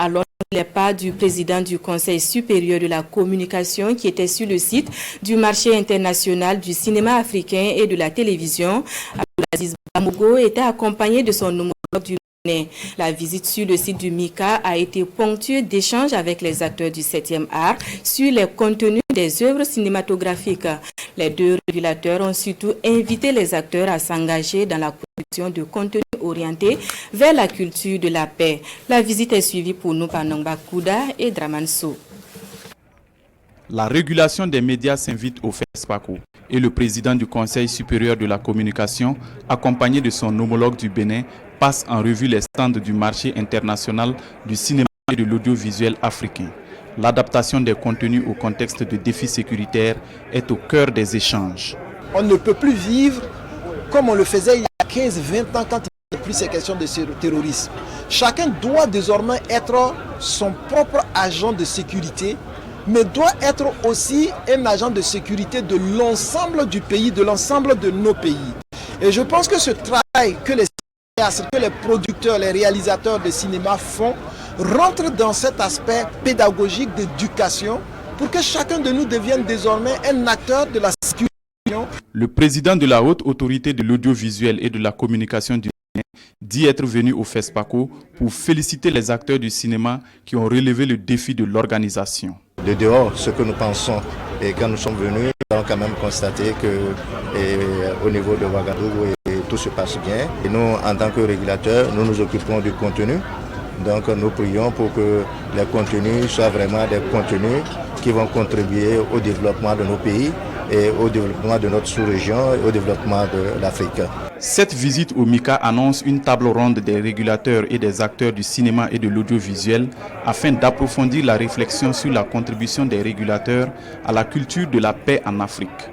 Alors, les pas du président du Conseil supérieur de la communication qui était sur le site du marché international du cinéma africain et de la télévision, Abdelaziz Bamogo était accompagné de son homologue du Bénin. La visite sur le site du MICA a été ponctuée d'échanges avec les acteurs du 7e art sur les contenus des œuvres cinématographiques. Les deux régulateurs ont surtout invité les acteurs à s'engager dans la production de contenus orientés vers la culture de la paix. La visite est suivie pour nous par Nongba Kouda et Draman So. La régulation des médias s'invite au FESPACO et le président du Conseil supérieur de la communication, accompagné de son homologue du Bénin, passe en revue les stands du marché international du cinéma et de l'audiovisuel africain. L'adaptation des contenus au contexte de défis sécuritaires est au cœur des échanges. On ne peut plus vivre comme on le faisait il y a 15-20 ans quand il n'y a plus ces questions de terrorisme. Chacun doit désormais être son propre agent de sécurité, mais doit être aussi un agent de sécurité de l'ensemble du pays, de l'ensemble de nos pays. Et je pense que ce travail que les cinéastes, que les producteurs, les réalisateurs de cinéma font, rentre dans cet aspect pédagogique d'éducation pour que chacun de nous devienne désormais un acteur de la sécurité. Le président de la haute autorité de l'audiovisuel et de la communication du Bénin dit être venu au FESPACO pour féliciter les acteurs du cinéma qui ont relevé le défi de l'organisation. De dehors, ce que nous pensons, et quand nous sommes venus, nous avons quand même constaté qu'au niveau de Ouagadougou, tout se passe bien. Et nous, en tant que régulateurs, nous nous occupons du contenu. Donc nous prions pour que les contenus soient vraiment des contenus qui vont contribuer au développement de nos pays et au développement de notre sous-région et au développement de l'Afrique. Cette visite au MICA annonce une table ronde des régulateurs et des acteurs du cinéma et de l'audiovisuel afin d'approfondir la réflexion sur la contribution des régulateurs à la culture de la paix en Afrique.